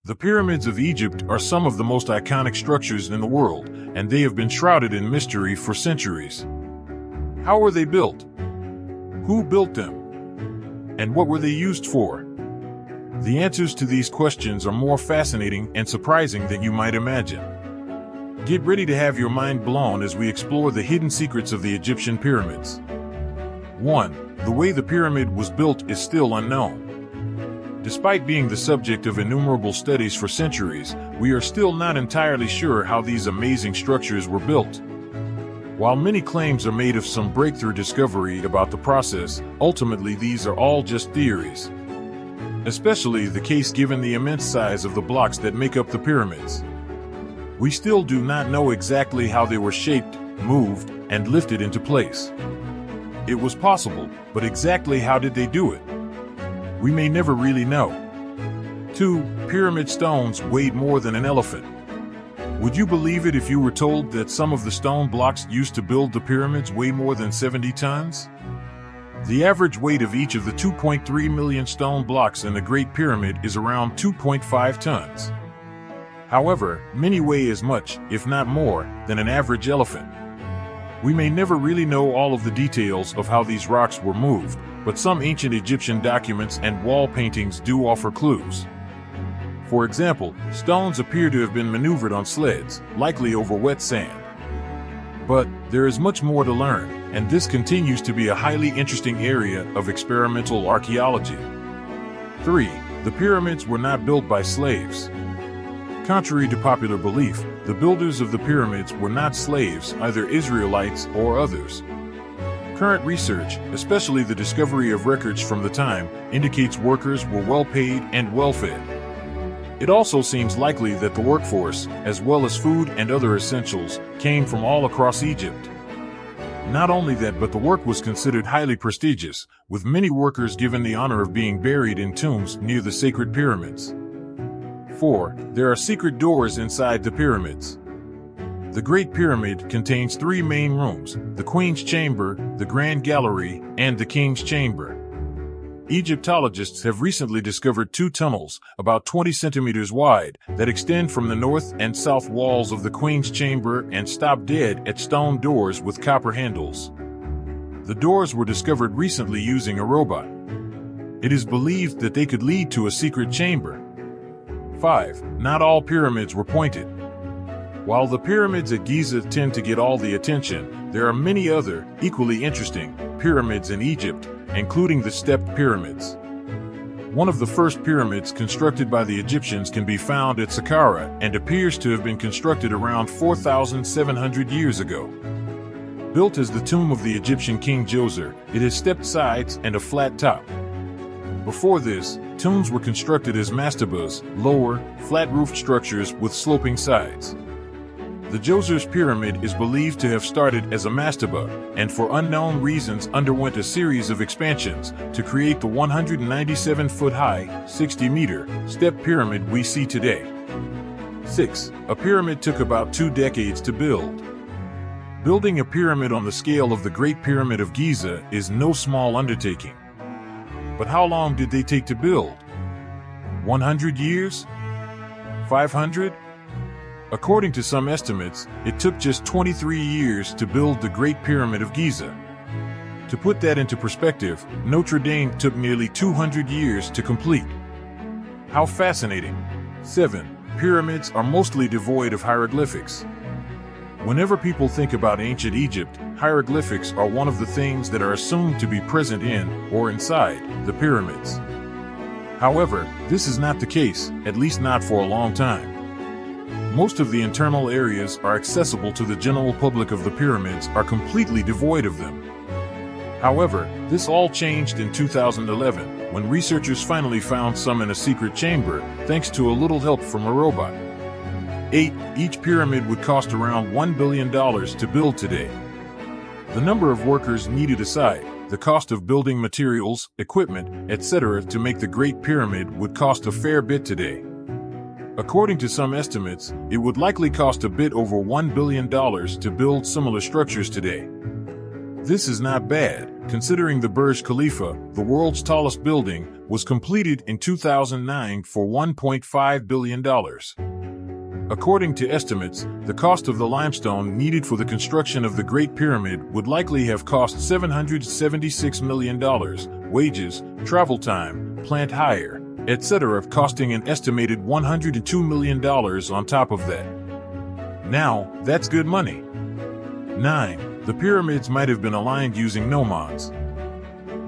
The pyramids of Egypt are some of the most iconic structures in the world, and they have been shrouded in mystery for centuries. How were they built? Who built them? And what were they used for? The answers to these questions are more fascinating and surprising than you might imagine. Get ready to have your mind blown as we explore the hidden secrets of the Egyptian pyramids. 1. The way the pyramid was built is still unknown. Despite being the subject of innumerable studies for centuries, we are still not entirely sure how these amazing structures were built. While many claims are made of some breakthrough discovery about the process, ultimately these are all just theories. Especially the case given the immense size of the blocks that make up the pyramids. We still do not know exactly how they were shaped, moved, and lifted into place. It was possible, but exactly how did they do it? We may never really know. 2. Pyramid stones weighed more than an elephant. Would you believe it if you were told that some of the stone blocks used to build the pyramids weigh more than 70 tons? The average weight of each of the 2.3 million stone blocks in the Great Pyramid is around 2.5 tons. However, many weigh as much, if not more, than an average elephant. We may never really know all of the details of how these rocks were moved, but some ancient Egyptian documents and wall paintings do offer clues. For example, stones appear to have been maneuvered on sleds, likely over wet sand. But there is much more to learn, and this continues to be a highly interesting area of experimental archaeology. 3. The pyramids were not built by slaves. Contrary to popular belief, the builders of the pyramids were not slaves, either Israelites or others. Current research, especially the discovery of records from the time, indicates workers were well paid and well fed. It also seems likely that the workforce, as well as food and other essentials, came from all across Egypt. Not only that, but the work was considered highly prestigious, with many workers given the honor of being buried in tombs near the sacred pyramids. 4. There are secret doors inside the pyramids. The Great Pyramid contains 3 main rooms: the Queen's Chamber, the Grand Gallery, and the King's Chamber. Egyptologists have recently discovered 2 tunnels, about 20 centimeters wide, that extend from the north and south walls of the Queen's Chamber and stop dead at stone doors with copper handles. The doors were discovered recently using a robot. It is believed that they could lead to a secret chamber. 5. Not all pyramids were pointed. While the pyramids at Giza tend to get all the attention, there are many other, equally interesting, pyramids in Egypt, including the stepped pyramids. One of the first pyramids constructed by the Egyptians can be found at Saqqara and appears to have been constructed around 4,700 years ago. Built as the tomb of the Egyptian king Djoser, it has stepped sides and a flat top. Before this, tombs were constructed as mastabas, lower, flat-roofed structures with sloping sides. The Djoser's pyramid is believed to have started as a mastaba, and for unknown reasons underwent a series of expansions to create the 197-foot-high, 60-meter, step pyramid we see today. 6. A pyramid took about 2 decades to build. Building a pyramid on the scale of the Great Pyramid of Giza is no small undertaking. But how long did they take to build? 100 years? 500? According to some estimates, it took just 23 years to build the Great Pyramid of Giza. To put that into perspective, Notre Dame took nearly 200 years to complete. How fascinating! 7. Pyramids are mostly devoid of hieroglyphics. Whenever people think about ancient Egypt, hieroglyphics are one of the things that are assumed to be present in, or inside, the pyramids. However, this is not the case, at least not for a long time. Most of the internal areas are accessible to the general public of the pyramids are completely devoid of them. However, this all changed in 2011, when researchers finally found some in a secret chamber, thanks to a little help from a robot. 8. Each pyramid would cost around $1 billion to build today. The number of workers needed aside, the cost of building materials, equipment, etc. to make the Great Pyramid would cost a fair bit today. According to some estimates, it would likely cost a bit over $1 billion to build similar structures today. This is not bad, considering the Burj Khalifa, the world's tallest building, was completed in 2009 for $1.5 billion. According to estimates, the cost of the limestone needed for the construction of the Great Pyramid would likely have cost $776 million, wages, travel time, plant hire, etc., costing an estimated $102 million on top of that. Now, that's good money. 9. The pyramids might have been aligned using gnomons.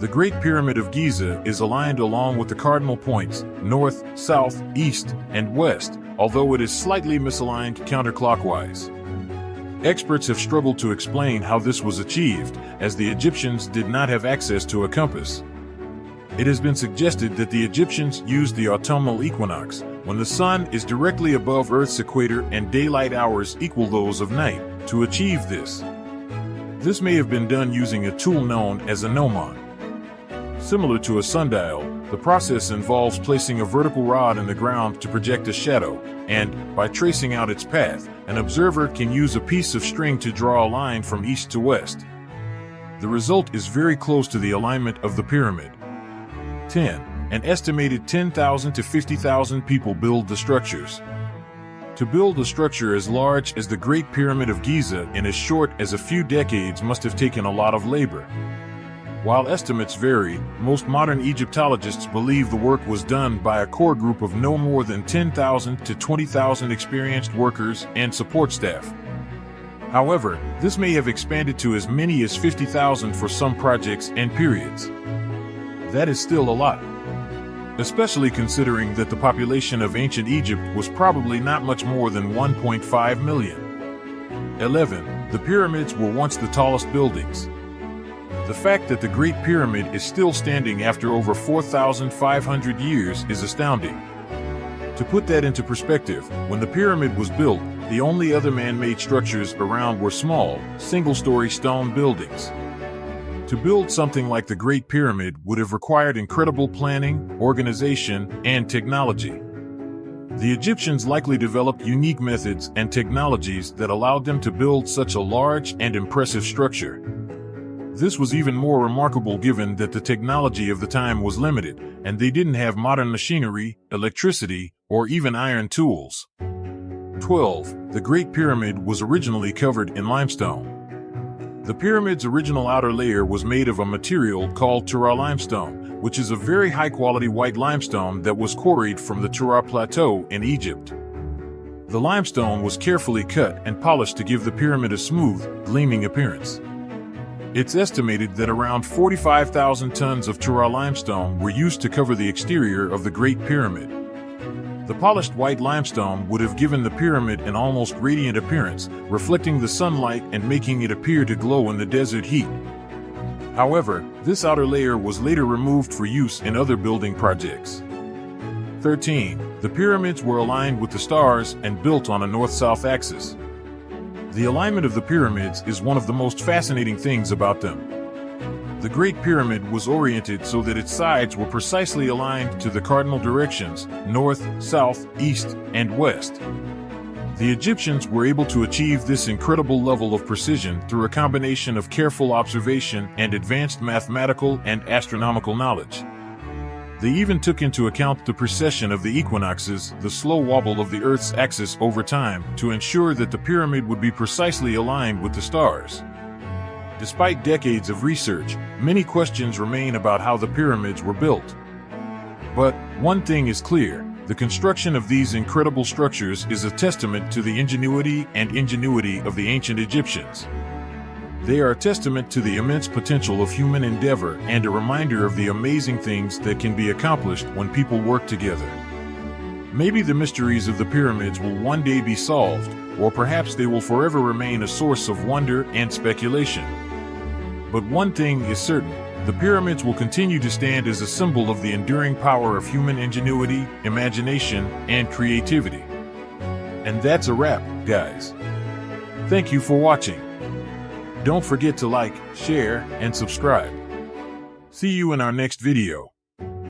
The Great Pyramid of Giza is aligned along with the cardinal points, north, south, east, and west, although it is slightly misaligned counterclockwise. Experts have struggled to explain how this was achieved, as the Egyptians did not have access to a compass. It has been suggested that the Egyptians used the autumnal equinox, when the sun is directly above Earth's equator and daylight hours equal those of night, to achieve this. This may have been done using a tool known as a gnomon. Similar to a sundial, the process involves placing a vertical rod in the ground to project a shadow, and, by tracing out its path, an observer can use a piece of string to draw a line from east to west. The result is very close to the alignment of the pyramid. 10. An estimated 10,000 to 50,000 people build the structures. To build a structure as large as the Great Pyramid of Giza in as short as a few decades must have taken a lot of labor. While estimates vary, most modern Egyptologists believe the work was done by a core group of no more than 10,000 to 20,000 experienced workers and support staff. However, this may have expanded to as many as 50,000 for some projects and periods. That is still a lot, especially considering that the population of ancient Egypt was probably not much more than 1.5 million. 11. The pyramids were once the tallest buildings. The fact that the Great Pyramid is still standing after over 4,500 years is astounding. To put that into perspective, when the pyramid was built, the only other man-made structures around were small, single-story stone buildings. To build something like the Great Pyramid would have required incredible planning, organization, and technology. The Egyptians likely developed unique methods and technologies that allowed them to build such a large and impressive structure. This was even more remarkable given that the technology of the time was limited, and they didn't have modern machinery, electricity, or even iron tools. 12. The Great Pyramid was originally covered in limestone. The pyramid's original outer layer was made of a material called Tura limestone, which is a very high-quality white limestone that was quarried from the Tura Plateau in Egypt. The limestone was carefully cut and polished to give the pyramid a smooth, gleaming appearance. It's estimated that around 45,000 tons of Tura limestone were used to cover the exterior of the Great Pyramid. The polished white limestone would have given the pyramid an almost radiant appearance, reflecting the sunlight and making it appear to glow in the desert heat. However, this outer layer was later removed for use in other building projects. 13. The pyramids were aligned with the stars and built on a north-south axis. The alignment of the pyramids is one of the most fascinating things about them. The Great Pyramid was oriented so that its sides were precisely aligned to the cardinal directions, north, south, east, and west. The Egyptians were able to achieve this incredible level of precision through a combination of careful observation and advanced mathematical and astronomical knowledge. They even took into account the precession of the equinoxes, the slow wobble of the Earth's axis over time, to ensure that the pyramid would be precisely aligned with the stars. Despite decades of research, many questions remain about how the pyramids were built. But one thing is clear: the construction of these incredible structures is a testament to the ingenuity of the ancient Egyptians. They are a testament to the immense potential of human endeavor and a reminder of the amazing things that can be accomplished when people work together. Maybe the mysteries of the pyramids will one day be solved, or perhaps they will forever remain a source of wonder and speculation. But one thing is certain: the pyramids will continue to stand as a symbol of the enduring power of human ingenuity, imagination, and creativity. And that's a wrap, guys. Thank you for watching. Don't forget to like, share, and subscribe. See you in our next video.